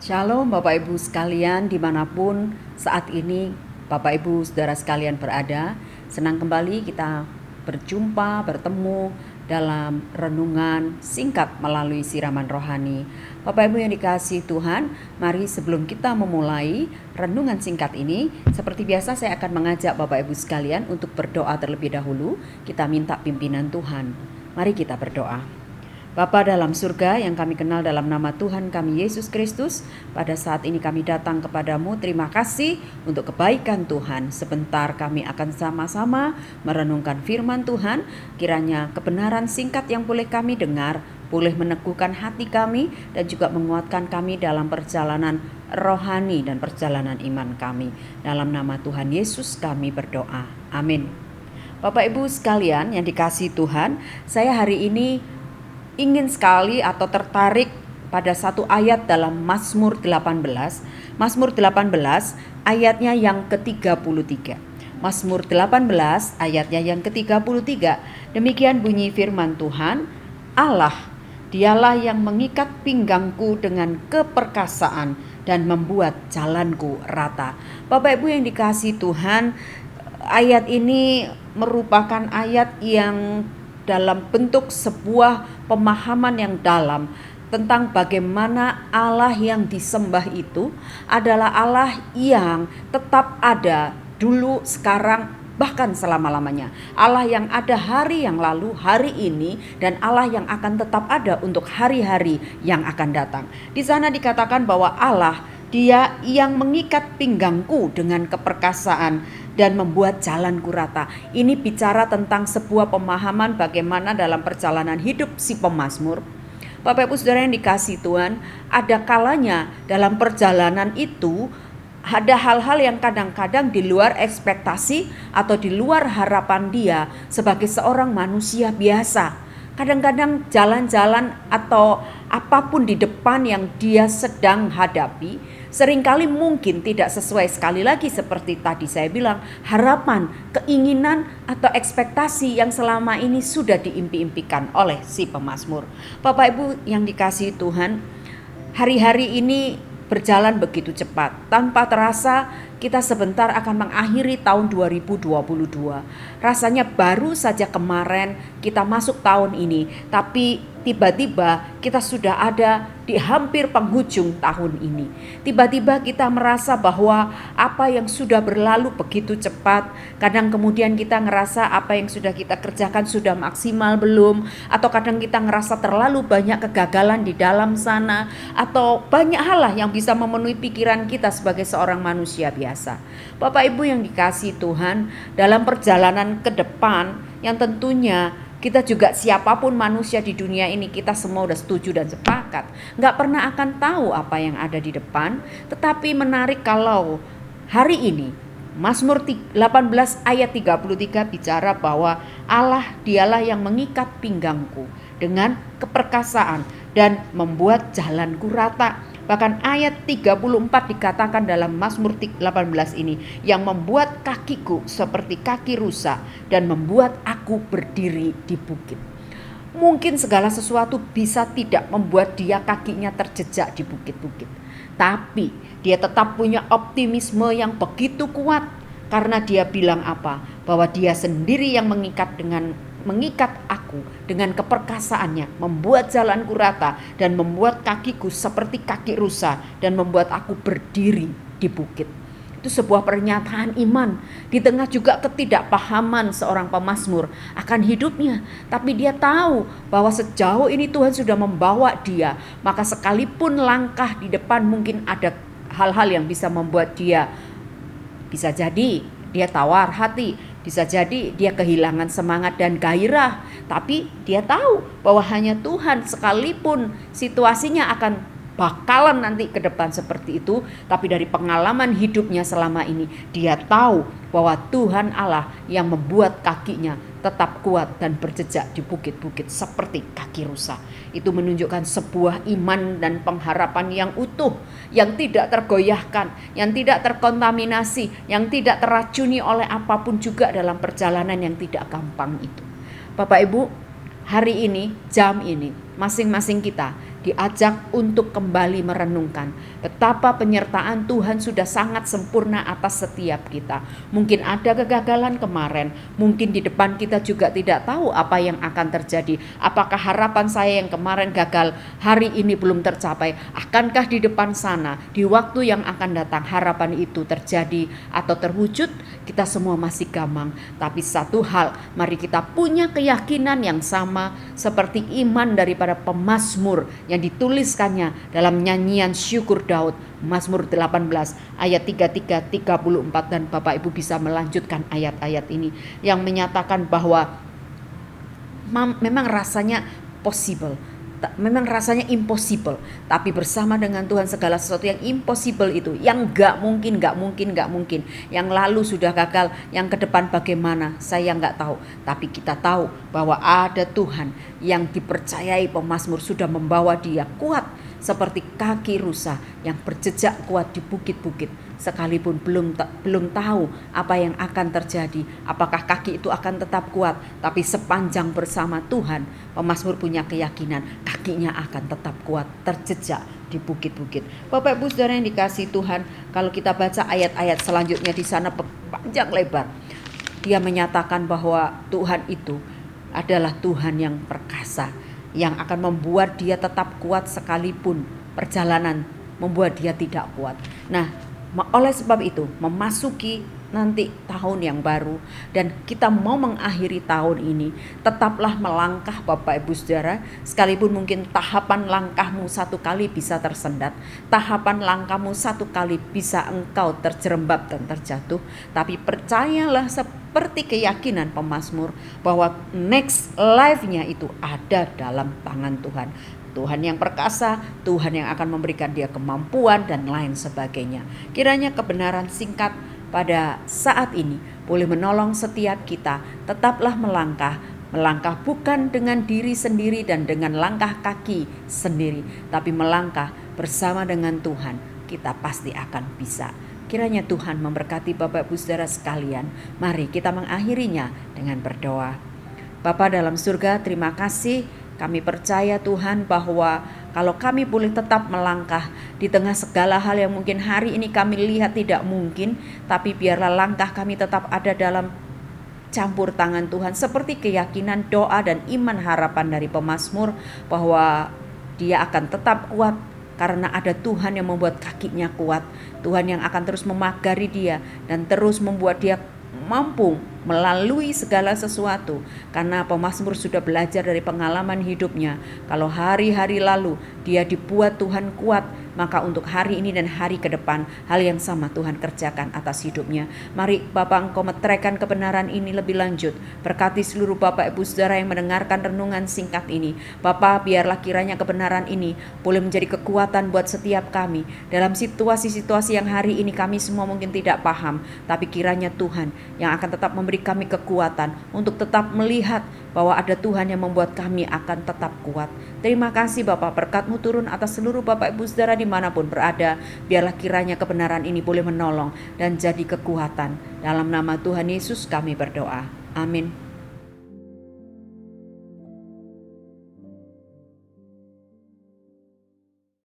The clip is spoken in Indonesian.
Shalom Bapak Ibu sekalian dimanapun saat ini Bapak Ibu saudara sekalian berada. Senang kembali kita berjumpa, bertemu dalam renungan singkat melalui siraman rohani. Bapak Ibu yang dikasihi Tuhan, mari sebelum kita memulai renungan singkat ini, seperti biasa saya akan mengajak Bapak Ibu sekalian untuk berdoa terlebih dahulu. Kita minta pimpinan Tuhan. Mari kita berdoa. Bapa dalam surga yang kami kenal dalam nama Tuhan kami Yesus Kristus, pada saat ini kami datang kepadamu. Terima kasih untuk kebaikan Tuhan. Sebentar kami akan sama-sama merenungkan firman Tuhan. Kiranya kebenaran singkat yang boleh kami dengar boleh meneguhkan hati kami dan juga menguatkan kami dalam perjalanan rohani dan perjalanan iman kami. Dalam nama Tuhan Yesus kami berdoa. Amin. Bapak Ibu sekalian yang dikasihi Tuhan, saya hari ini ingin sekali atau tertarik pada satu ayat dalam Mazmur 18. Mazmur 18 ayatnya yang ke-33. Mazmur 18 ayatnya yang ke-33. Demikian bunyi firman Tuhan, Allah, dialah yang mengikat pinggangku dengan keperkasaan dan membuat jalanku rata. Bapak Ibu yang dikasihi Tuhan, ayat ini merupakan ayat yang dalam bentuk sebuah pemahaman yang dalam tentang bagaimana Allah yang disembah itu adalah Allah yang tetap ada dulu, sekarang, bahkan selama-lamanya. Allah yang ada hari yang lalu, hari ini, dan Allah yang akan tetap ada untuk hari-hari yang akan datang. Di sana dikatakan bahwa Allah, Dia yang mengikat pinggangku dengan keperkasaan dan membuat jalanku rata. Ini bicara tentang sebuah pemahaman bagaimana dalam perjalanan hidup si pemazmur. Bapak Ibu Saudara yang dikasihi Tuhan, ada kalanya dalam perjalanan itu ada hal-hal yang kadang-kadang di luar ekspektasi atau di luar harapan dia sebagai seorang manusia biasa. Kadang-kadang jalan-jalan atau apapun di depan yang dia sedang hadapi seringkali mungkin tidak sesuai, sekali lagi seperti tadi saya bilang, harapan, keinginan atau ekspektasi yang selama ini sudah diimpi-impikan oleh si pemazmur. Bapak Ibu yang dikasihi Tuhan, hari-hari ini berjalan begitu cepat. Tanpa terasa kita sebentar akan mengakhiri tahun 2022. Rasanya baru saja kemarin kita masuk tahun ini, tapi tiba-tiba kita sudah ada di hampir penghujung tahun ini. Tiba-tiba kita merasa bahwa apa yang sudah berlalu begitu cepat. Kadang kemudian kita ngerasa apa yang sudah kita kerjakan sudah maksimal belum, atau kadang kita ngerasa terlalu banyak kegagalan di dalam sana, atau banyak hal lah yang bisa memenuhi pikiran kita sebagai seorang manusia biasa. Bapak Ibu yang dikasihi Tuhan, dalam perjalanan ke depan yang tentunya kita juga, siapapun manusia di dunia ini, kita semua udah setuju dan sepakat, gak pernah akan tahu apa yang ada di depan. Tetapi menarik kalau hari ini Mazmur 18 ayat 33 bicara bahwa Allah, dialah yang mengikat pinggangku dengan keperkasaan dan membuat jalanku rata. Bahkan ayat 34 dikatakan dalam Mazmur 18 ini, yang membuat kakiku seperti kaki rusa dan membuat aku berdiri di bukit. Mungkin segala sesuatu bisa tidak membuat dia kakinya terjejak di bukit-bukit, tapi dia tetap punya optimisme yang begitu kuat, karena dia bilang apa? Bahwa dia sendiri yang mengikat aku dengan keperkasaannya, membuat jalanku rata dan membuat kakiku seperti kaki rusa dan membuat aku berdiri di bukit. Itu sebuah pernyataan iman di tengah juga ketidakpahaman seorang pemazmur akan hidupnya. Tapi dia tahu bahwa sejauh ini Tuhan sudah membawa dia, maka sekalipun langkah di depan mungkin ada hal-hal yang bisa membuat dia, bisa jadi dia tawar hati, bisa jadi dia kehilangan semangat dan gairah, tapi dia tahu bahwa hanya Tuhan, sekalipun situasinya akan bakalan nanti ke depan seperti itu, tapi dari pengalaman hidupnya selama ini dia tahu bahwa Tuhan Allah yang membuat kakinya tetap kuat dan berjejak di bukit-bukit seperti kaki rusa. Itu menunjukkan sebuah iman dan pengharapan yang utuh, yang tidak tergoyahkan, yang tidak terkontaminasi, yang tidak teracuni oleh apapun juga dalam perjalanan yang tidak gampang itu. Bapak Ibu, hari ini, jam ini, masing-masing kita diajak untuk kembali merenungkan betapa penyertaan Tuhan sudah sangat sempurna atas setiap kita. Mungkin ada kegagalan kemarin, mungkin di depan kita juga tidak tahu apa yang akan terjadi. Apakah harapan saya yang kemarin gagal hari ini belum tercapai? Akankah di depan sana, di waktu yang akan datang, harapan itu terjadi atau terwujud? Kita semua masih gamang. Tapi satu hal, mari kita punya keyakinan yang sama seperti iman daripada pemazmur yang dituliskannya dalam nyanyian syukur Daud, Mazmur 18 ayat 33, 34, dan Bapak Ibu bisa melanjutkan ayat-ayat ini yang menyatakan bahwa memang rasanya possible, memang rasanya impossible, tapi bersama dengan Tuhan segala sesuatu yang impossible itu, yang gak mungkin, yang lalu sudah gagal, yang ke depan bagaimana saya gak tahu, tapi kita tahu bahwa ada Tuhan yang dipercayai pemazmur sudah membawa dia kuat seperti kaki rusa yang berjejak kuat di bukit-bukit, sekalipun belum tahu apa yang akan terjadi, apakah kaki itu akan tetap kuat, tapi sepanjang bersama Tuhan, pemazmur punya keyakinan kakinya akan tetap kuat terjejak di bukit-bukit. Bapak Ibu Saudara yang dikasihi Tuhan, kalau kita baca ayat-ayat selanjutnya di sana panjang lebar, dia menyatakan bahwa Tuhan itu adalah Tuhan yang perkasa, yang akan membuat dia tetap kuat sekalipun perjalanan membuat dia tidak kuat. Nah, oleh sebab itu memasuki nanti tahun yang baru dan kita mau mengakhiri tahun ini, tetaplah melangkah Bapak Ibu Saudara, sekalipun mungkin tahapan langkahmu satu kali bisa tersendat, tahapan langkahmu satu kali bisa engkau terjerembab dan terjatuh, tapi percayalah seperti keyakinan pemazmur bahwa next life-nya itu ada dalam tangan Tuhan. Tuhan yang perkasa, Tuhan yang akan memberikan dia kemampuan dan lain sebagainya. Kiranya kebenaran singkat pada saat ini boleh menolong setiap kita. Tetaplah melangkah bukan dengan diri sendiri dan dengan langkah kaki sendiri, tapi melangkah bersama dengan Tuhan. Kita pasti akan bisa. Kiranya Tuhan memberkati Bapak Ibu Saudara sekalian. Mari kita mengakhirinya dengan berdoa. Bapa dalam surga, terima kasih. Kami percaya Tuhan bahwa kalau kami boleh tetap melangkah di tengah segala hal yang mungkin hari ini kami lihat tidak mungkin, tapi biarlah langkah kami tetap ada dalam campur tangan Tuhan, seperti keyakinan, doa, dan iman harapan dari pemazmur bahwa dia akan tetap kuat karena ada Tuhan yang membuat kakinya kuat, Tuhan yang akan terus memagari dia dan terus membuat dia mampu melalui segala sesuatu, karena pemazmur sudah belajar dari pengalaman hidupnya. Kalau hari-hari lalu dia dibuat Tuhan kuat, maka untuk hari ini dan hari ke depan hal yang sama Tuhan kerjakan atas hidupnya. Mari Bapak Engkau meteraikan kebenaran ini lebih lanjut. Berkati seluruh Bapak Ibu Saudara yang mendengarkan renungan singkat ini. Bapak, biarlah kiranya kebenaran ini boleh menjadi kekuatan buat setiap kami dalam situasi-situasi yang hari ini kami semua mungkin tidak paham, tapi kiranya Tuhan yang akan tetap memberi kami kekuatan untuk tetap melihat bahwa ada Tuhan yang membuat kami akan tetap kuat. Terima kasih Bapak, berkat-Mu turun atas seluruh Bapak Ibu Saudara dimanapun berada. Biarlah kiranya kebenaran ini boleh menolong dan jadi kekuatan. Dalam nama Tuhan Yesus kami berdoa. Amin.